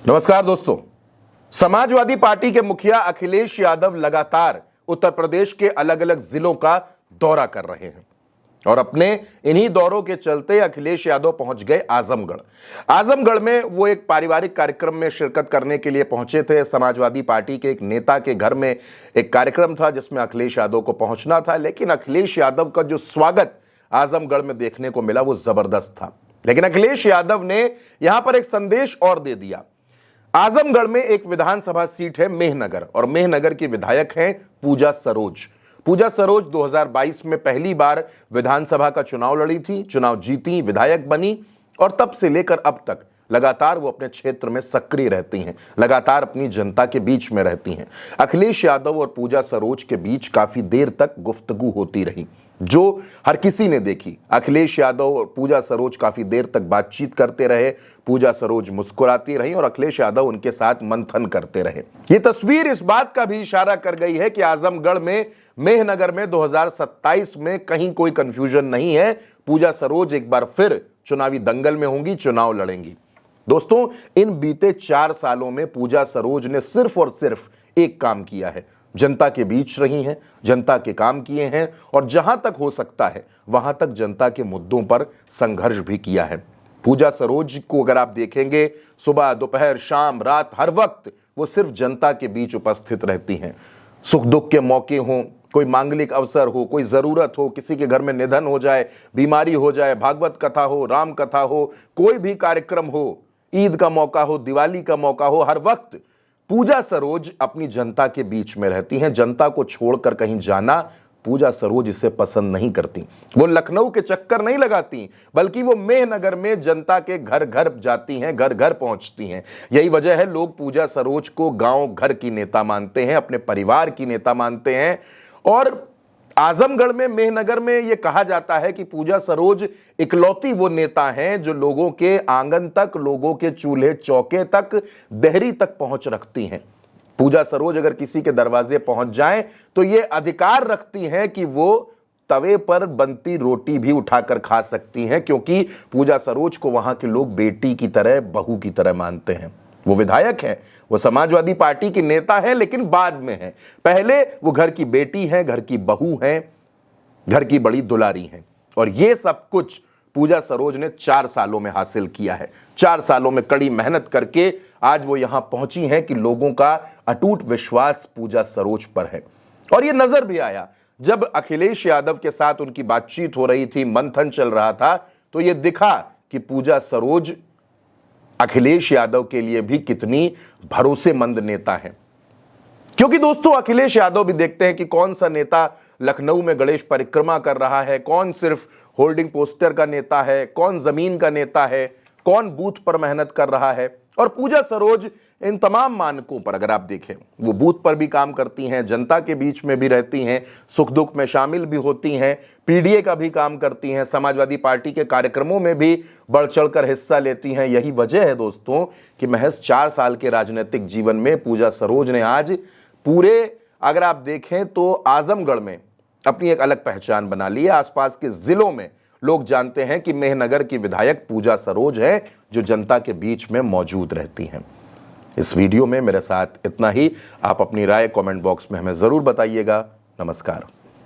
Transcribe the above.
नमस्कार दोस्तों। समाजवादी पार्टी के मुखिया अखिलेश यादव लगातार उत्तर प्रदेश के अलग अलग जिलों का दौरा कर रहे हैं और अपने इन्हीं दौरों के चलते अखिलेश यादव पहुंच गए आजमगढ़। आजमगढ़ में वो एक पारिवारिक कार्यक्रम में शिरकत करने के लिए पहुंचे थे। समाजवादी पार्टी के एक नेता के घर में एक कार्यक्रम था जिसमें अखिलेश यादव को पहुंचना था, लेकिन अखिलेश यादव का जो स्वागत आजमगढ़ में देखने को मिला वो जबरदस्त था। लेकिन अखिलेश यादव ने यहां पर एक संदेश और दे दिया। आजमगढ़ में एक विधानसभा सीट है मेहनगर और मेहनगर की विधायक हैं पूजा सरोज। पूजा सरोज 2022 में पहली बार विधानसभा का चुनाव लड़ी थी, चुनाव जीती, विधायक बनी और तब से लेकर अब तक लगातार वो अपने क्षेत्र में सक्रिय रहती हैं, लगातार अपनी जनता के बीच में रहती हैं। अखिलेश यादव और पूजा सरोज के बीच काफी देर तक गुफ्तगू होती रही जो हर किसी ने देखी। अखिलेश यादव और पूजा सरोज काफी देर तक बातचीत करते रहे, पूजा सरोज मुस्कुराती रही और अखिलेश यादव उनके साथ मंथन करते रहे। ये तस्वीर इस बात का भी इशारा कर गई है कि आजमगढ़ में मेहनगर में 2027 में कहीं कोई कंफ्यूजन नहीं है। पूजा सरोज एक बार फिर चुनावी दंगल में होंगी, चुनाव लड़ेंगी। दोस्तों, इन बीते 4 सालों में पूजा सरोज ने सिर्फ और सिर्फ एक काम किया है, जनता के बीच रही हैं, जनता के काम किए हैं और जहां तक हो सकता है वहां तक जनता के मुद्दों पर संघर्ष भी किया है। पूजा सरोज को अगर आप देखेंगे, सुबह, दोपहर, शाम, रात, हर वक्त वो सिर्फ जनता के बीच उपस्थित रहती हैं। सुख दुख के मौके हों, कोई मांगलिक अवसर हो, कोई जरूरत हो, किसी के घर में निधन हो जाए, बीमारी हो जाए, भागवत कथा हो, राम कथा हो, कोई भी कार्यक्रम हो, ईद का मौका हो, दिवाली का मौका हो, हर वक्त पूजा सरोज अपनी जनता के बीच में रहती हैं। जनता को छोड़कर कहीं जाना पूजा सरोज इसे पसंद नहीं करती। वो लखनऊ के चक्कर नहीं लगाती, बल्कि वो मेहनगर में जनता के घर घर जाती हैं, घर घर पहुंचती हैं। यही वजह है लोग पूजा सरोज को गांव घर की नेता मानते हैं, अपने परिवार की नेता मानते हैं। और आजमगढ़ में, मेहनगर में यह कहा जाता है कि पूजा सरोज इकलौती वो नेता हैं जो लोगों के आंगन तक, लोगों के चूल्हे चौके तक, देहरी तक पहुंच रखती हैं। पूजा सरोज अगर किसी के दरवाजे पहुंच जाएं तो ये अधिकार रखती हैं कि वो तवे पर बनती रोटी भी उठाकर खा सकती हैं, क्योंकि पूजा सरोज को वहां के लोग बेटी की तरह, बहू की तरह मानते हैं। वो विधायक है, वो समाजवादी पार्टी की नेता है, लेकिन बाद में है। पहले वो घर की बेटी है, घर की बहू है, घर की बड़ी दुलारी है। और ये सब कुछ पूजा सरोज ने 4 सालों में हासिल किया है। 4 सालों में कड़ी मेहनत करके आज वो यहां पहुंची हैं कि लोगों का अटूट विश्वास पूजा सरोज पर है। और ये नजर भी आया जब अखिलेश यादव के साथ उनकी बातचीत हो रही थी, मंथन चल रहा था, तो ये दिखा कि पूजा सरोज अखिलेश यादव के लिए भी कितनी भरोसेमंद नेता है। क्योंकि दोस्तों, अखिलेश यादव भी देखते हैं कि कौन सा नेता लखनऊ में गणेश परिक्रमा कर रहा है, कौन सिर्फ होल्डिंग पोस्टर का नेता है, कौन जमीन का नेता है, कौन बूथ पर मेहनत कर रहा है। और पूजा सरोज इन तमाम मानकों पर अगर आप देखें, वो बूथ पर भी काम करती हैं, जनता के बीच में भी रहती हैं, सुख दुख में शामिल भी होती हैं, पीडीए का भी काम करती हैं, समाजवादी पार्टी के कार्यक्रमों में भी बढ़ चढ़कर हिस्सा लेती हैं। यही वजह है दोस्तों कि महज 4 साल के राजनीतिक जीवन में पूजा सरोज ने आज पूरे, अगर आप देखें तो आजमगढ़ में अपनी एक अलग पहचान बना ली है। आसपास के जिलों में लोग जानते हैं कि मेहनगर की विधायक पूजा सरोज है जो जनता के बीच में मौजूद रहती हैं। इस वीडियो में मेरे साथ इतना ही। आप अपनी राय कमेंट बॉक्स में हमें जरूर बताइएगा। नमस्कार।